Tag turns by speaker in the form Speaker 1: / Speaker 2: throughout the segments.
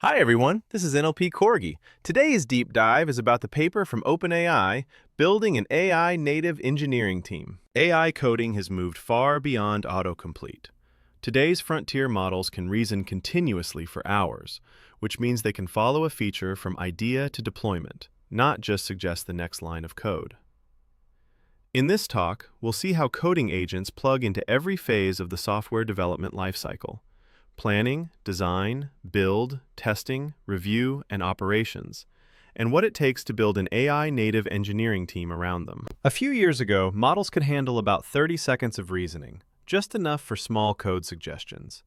Speaker 1: Hi everyone, this is NLP Corgi. Today's deep dive is about the paper from OpenAI, Building an AI Native Engineering Team. AI coding has moved far beyond autocomplete. Today's frontier models can reason continuously for hours, which means they can follow a feature from idea to deployment, not just suggest the next line of code. In this talk, we'll see how coding agents plug into every phase of the software development lifecycle: planning, design, build, testing, review, and operations, and what it takes to build an AI-native engineering team around them. A few years ago, models could handle about 30 seconds of reasoning, just enough for small code suggestions.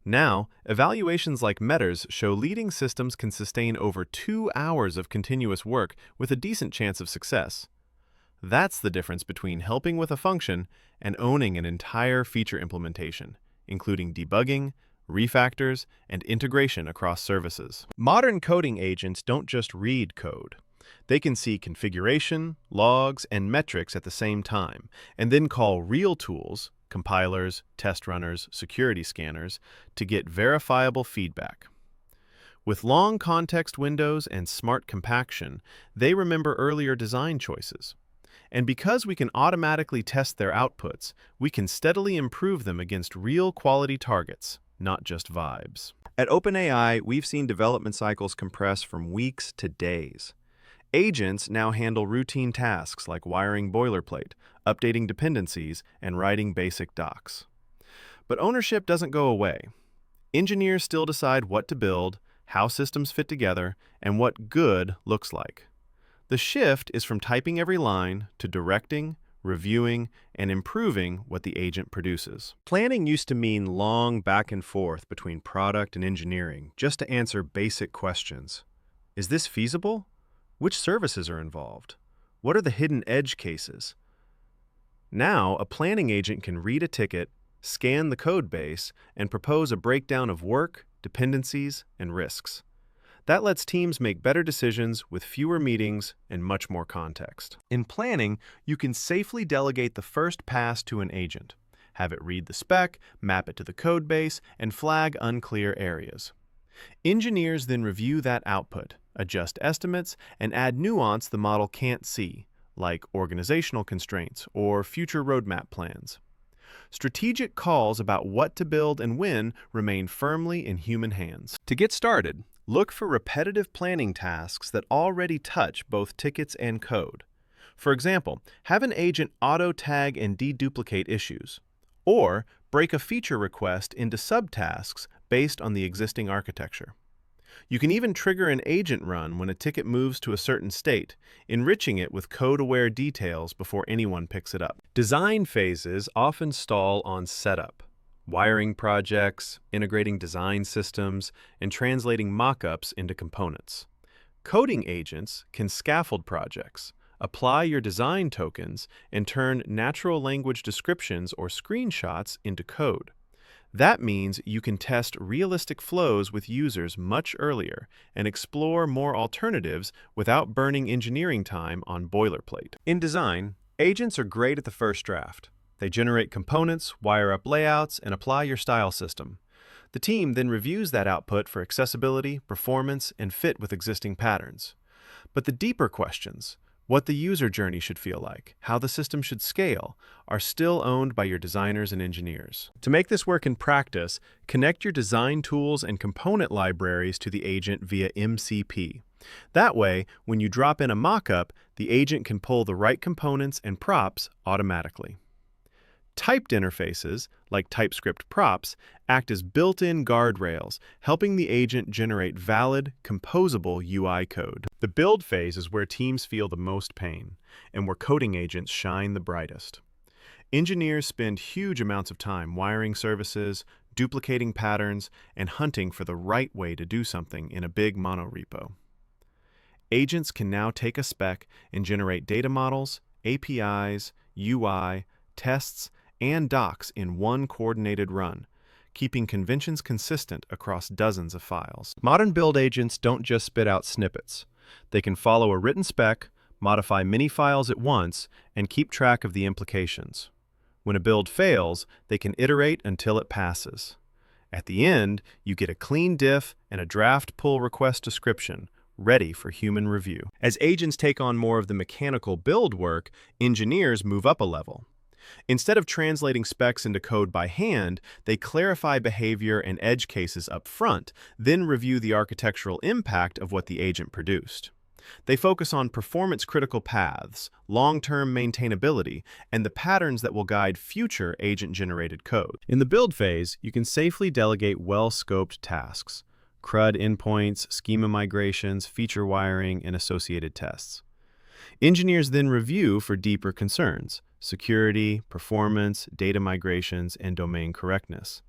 Speaker 1: Now, evaluations like Meta's show leading systems can sustain over 2 hours of continuous work with a decent chance of success. That's the difference between helping with a function and owning an entire feature implementation, including debugging, refactors, and integration across services. Modern coding agents don't just read code. They can see configuration, logs, and metrics at the same time, and then call real tools, compilers, test runners, security scanners, to get verifiable feedback. With long context windows and smart compaction, they remember earlier design choices. And because we can automatically test their outputs, we can steadily improve them against real quality targets, not just vibes. At OpenAI, we've seen development cycles compress from weeks to days. Agents now handle routine tasks like wiring boilerplate, updating dependencies, and writing basic docs. But ownership doesn't go away. Engineers still decide what to build, how systems fit together, and what good looks like. The shift is from typing every line to directing, reviewing, and improving what the agent produces. Planning used to mean long back and forth between product and engineering just to answer basic questions. Is this feasible? Which services are involved? What are the hidden edge cases? Now, a planning agent can read a ticket, scan the code base, and propose a breakdown of work, dependencies, and risks. That lets teams make better decisions with fewer meetings and much more context. In planning, you can safely delegate the first pass to an agent, have it read the spec, map it to the code base, and flag unclear areas. Engineers then review that output, adjust estimates, and add nuance the model can't see, like organizational constraints or future roadmap plans. Strategic calls about what to build and when remain firmly in human hands. To get started, look for repetitive planning tasks that already touch both tickets and code. For example, have an agent auto-tag and deduplicate issues, or break a feature request into subtasks based on the existing architecture. You can even trigger an agent run when a ticket moves to a certain state, enriching it with code-aware details before anyone picks it up. Design phases often stall on setup. Wiring projects, integrating design systems, and translating mock-ups into components. Coding agents can scaffold projects, apply your design tokens, and turn natural language descriptions or screenshots into code. That means you can test realistic flows with users much earlier and explore more alternatives without burning engineering time on boilerplate. In design, agents are great at the first draft. They generate components, wire up layouts, and apply your style system. The team then reviews that output for accessibility, performance, and fit with existing patterns. But the deeper questions, what the user journey should feel like, how the system should scale, are still owned by your designers and engineers. To make this work in practice, connect your design tools and component libraries to the agent via MCP. That way, when you drop in a mockup, the agent can pull the right components and props automatically. Typed interfaces, like TypeScript props, act as built-in guardrails, helping the agent generate valid, composable UI code. The build phase is where teams feel the most pain, and where coding agents shine the brightest. Engineers spend huge amounts of time wiring services, duplicating patterns, and hunting for the right way to do something in a big monorepo. Agents can now take a spec and generate data models, APIs, UI, tests, and docs in one coordinated run, keeping conventions consistent across dozens of files. Modern build agents don't just spit out snippets. They can follow a written spec, modify many files at once, and keep track of the implications. When a build fails, they can iterate until it passes. At the end, you get a clean diff and a draft pull request description, ready for human review. As agents take on more of the mechanical build work, engineers move up a level. Instead of translating specs into code by hand, they clarify behavior and edge cases up front, then review the architectural impact of what the agent produced. They focus on performance-critical paths, long-term maintainability, and the patterns that will guide future agent-generated code. In the build phase, you can safely delegate well-scoped tasks: CRUD endpoints, schema migrations, feature wiring, and associated tests. Engineers then review for deeper concerns: security, performance, data migrations, and domain correctness.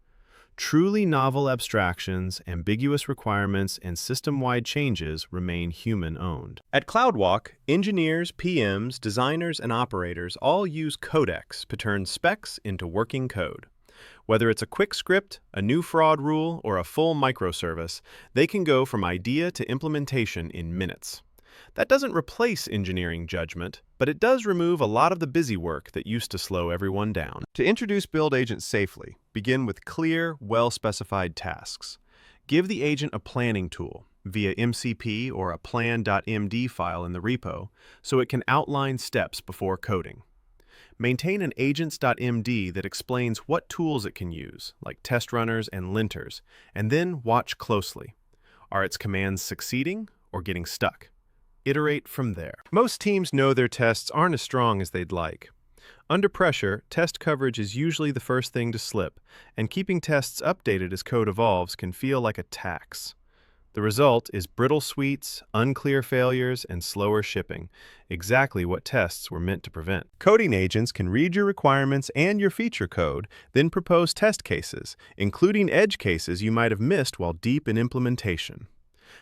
Speaker 1: Truly novel abstractions, ambiguous requirements, and system-wide changes remain human-owned. At CloudWalk, engineers, PMs, designers, and operators all use Codex to turn specs into working code. Whether it's a quick script, a new fraud rule, or a full microservice, they can go from idea to implementation in minutes. That doesn't replace engineering judgment, but it does remove a lot of the busy work that used to slow everyone down. To introduce build agents safely, begin with clear, well-specified tasks. Give the agent a planning tool via MCP or a plan.md file in the repo so it can outline steps before coding. Maintain an agents.md that explains what tools it can use, like test runners and linters, and then watch closely. Are its commands succeeding or getting stuck? Iterate from there. Most teams know their tests aren't as strong as they'd like. Under pressure, test coverage is usually the first thing to slip, and keeping tests updated as code evolves can feel like a tax. The result is brittle suites, unclear failures, and slower shipping, exactly what tests were meant to prevent. Coding agents can read your requirements and your feature code, then propose test cases, including edge cases you might have missed while deep in implementation.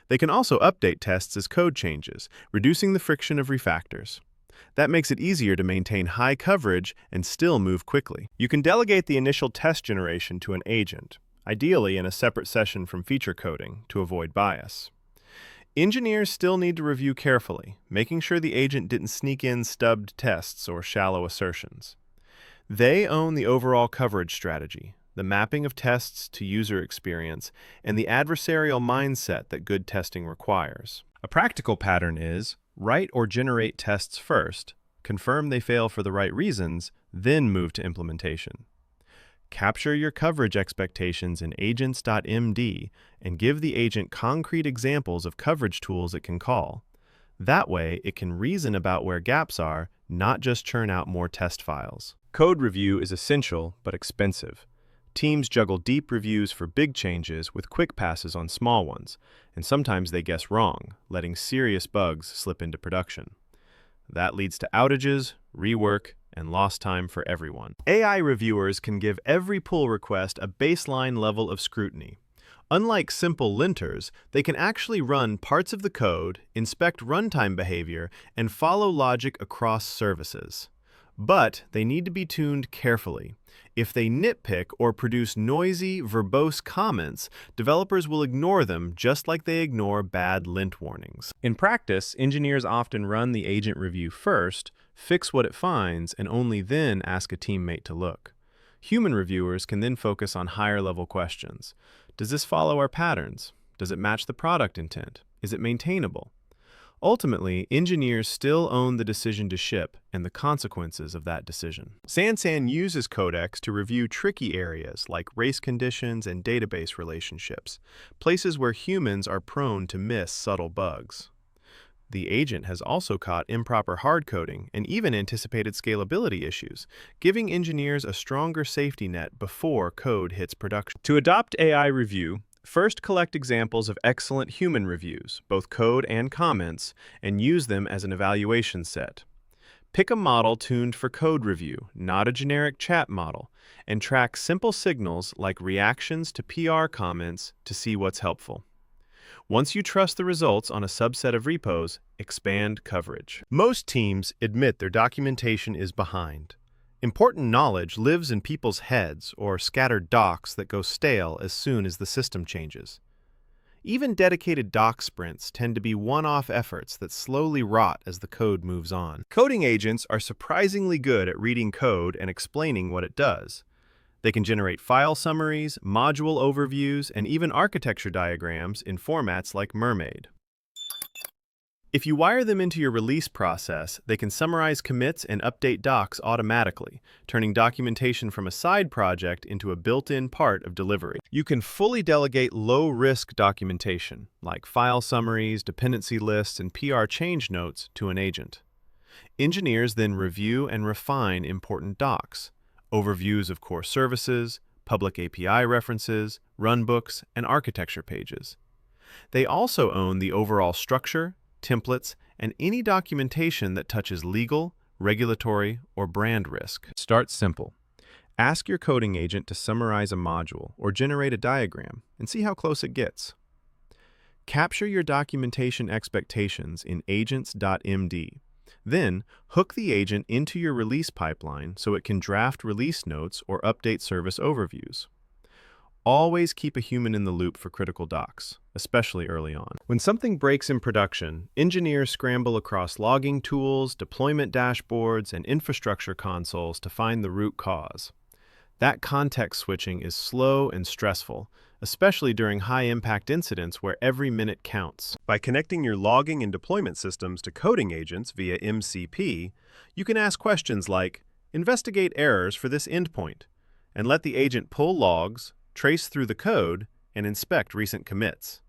Speaker 1: They can also update tests as code changes, reducing the friction of refactors. That makes it easier to maintain high coverage and still move quickly. You can delegate the initial test generation to an agent, ideally in a separate session from feature coding, to avoid bias. Engineers still need to review carefully, making sure the agent didn't sneak in stubbed tests or shallow assertions. They own the overall coverage strategy, the mapping of tests to user experience, and the adversarial mindset that good testing requires. A practical pattern is write or generate tests first, confirm they fail for the right reasons, then move to implementation. Capture your coverage expectations in agents.md and give the agent concrete examples of coverage tools it can call. That way, it can reason about where gaps are, not just churn out more test files. Code review is essential but expensive. Teams juggle deep reviews for big changes with quick passes on small ones, and sometimes they guess wrong, letting serious bugs slip into production. That leads to outages, rework, and lost time for everyone. AI reviewers can give every pull request a baseline level of scrutiny. Unlike simple linters, they can actually run parts of the code, inspect runtime behavior, and follow logic across services. But they need to be tuned carefully. If they nitpick or produce noisy, verbose comments, developers will ignore them just like they ignore bad lint warnings. In practice, engineers often run the agent review first, fix what it finds, and only then ask a teammate to look. Human reviewers can then focus on higher-level questions. Does this follow our patterns? Does it match the product intent? Is it maintainable? Ultimately, engineers still own the decision to ship and the consequences of that decision. Sansan uses Codex to review tricky areas like race conditions and database relationships, places where humans are prone to miss subtle bugs. The agent has also caught improper hard coding and even anticipated scalability issues, giving engineers a stronger safety net before code hits production. To adopt AI review, first collect examples of excellent human reviews, both code and comments, and use them as an evaluation set. Pick a model tuned for code review, not a generic chat model, and track simple signals like reactions to PR comments to see what's helpful. Once you trust the results on a subset of repos, expand coverage. Most teams admit their documentation is behind. Important knowledge lives in people's heads or scattered docs that go stale as soon as the system changes. Even dedicated doc sprints tend to be one-off efforts that slowly rot as the code moves on. Coding agents are surprisingly good at reading code and explaining what it does. They can generate file summaries, module overviews, and even architecture diagrams in formats like Mermaid. If you wire them into your release process, they can summarize commits and update docs automatically, turning documentation from a side project into a built-in part of delivery. You can fully delegate low-risk documentation, like file summaries, dependency lists, and PR change notes, to an agent. Engineers then review and refine important docs, overviews of core services, public API references, runbooks, and architecture pages. They also own the overall structure, templates, and any documentation that touches legal, regulatory, or brand risk. Start simple. Ask your coding agent to summarize a module or generate a diagram and see how close it gets. Capture your documentation expectations in agents.md. Then, hook the agent into your release pipeline so it can draft release notes or update service overviews. Always keep a human in the loop for critical docs, especially early on. When something breaks in production, engineers scramble across logging tools, deployment dashboards, and infrastructure consoles to find the root cause. That context switching is slow and stressful, especially during high-impact incidents where every minute counts. By connecting your logging and deployment systems to coding agents via MCP, you can ask questions like, "Investigate errors for this endpoint," and let the agent pull logs, trace through the code, and inspect recent commits.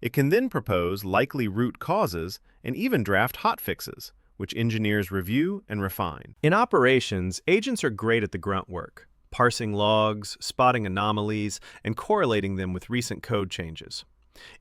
Speaker 1: It can then propose likely root causes and even draft hotfixes, which engineers review and refine. In operations, agents are great at the grunt work, parsing logs, spotting anomalies, and correlating them with recent code changes.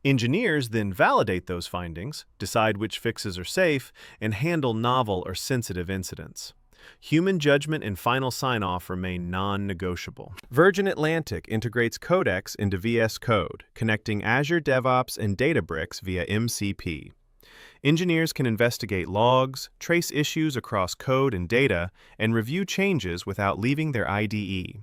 Speaker 1: Engineers then validate those findings, decide which fixes are safe, and handle novel or sensitive incidents. Human judgment and final sign-off remain non-negotiable. Virgin Atlantic integrates Codex into VS Code, connecting Azure DevOps and Databricks via MCP. Engineers can investigate logs, trace issues across code and data, and review changes without leaving their IDE.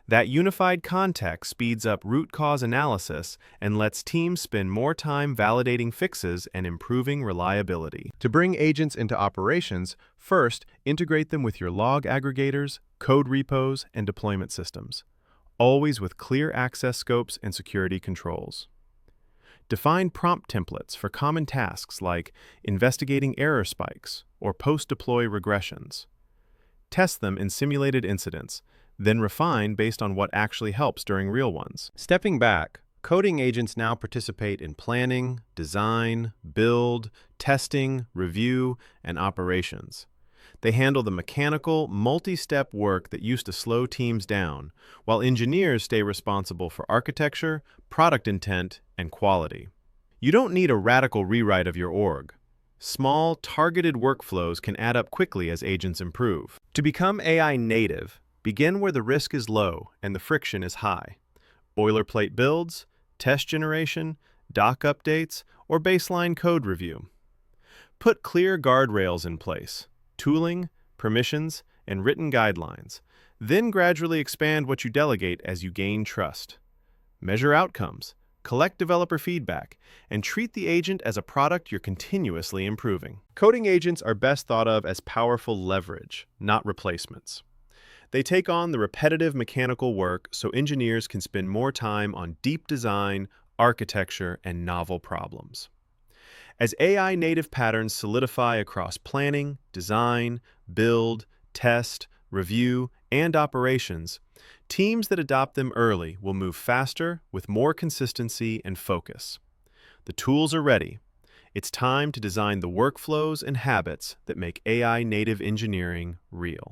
Speaker 1: That unified context speeds up root cause analysis and lets teams spend more time validating fixes and improving reliability. To bring agents into operations, first, integrate them with your log aggregators, code repos, and deployment systems, always with clear access scopes and security controls. Define prompt templates for common tasks like investigating error spikes or post-deploy regressions. Test them in simulated incidents, then refine based on what actually helps during real ones. Stepping back, coding agents now participate in planning, design, build, testing, review, and operations. They handle the mechanical, multi-step work that used to slow teams down, while engineers stay responsible for architecture, product intent, and quality. You don't need a radical rewrite of your org. Small, targeted workflows can add up quickly as agents improve. To become AI native, begin where the risk is low and the friction is high. Boilerplate builds, test generation, doc updates, or baseline code review. Put clear guardrails in place, tooling, permissions, and written guidelines. Then gradually expand what you delegate as you gain trust. Measure outcomes, collect developer feedback, and treat the agent as a product you're continuously improving. Coding agents are best thought of as powerful leverage, not replacements. They take on the repetitive mechanical work so engineers can spend more time on deep design, architecture, and novel problems. As AI native patterns solidify across planning, design, build, test, review, and operations, teams that adopt them early will move faster with more consistency and focus. The tools are ready. It's time to design the workflows and habits that make AI native engineering real.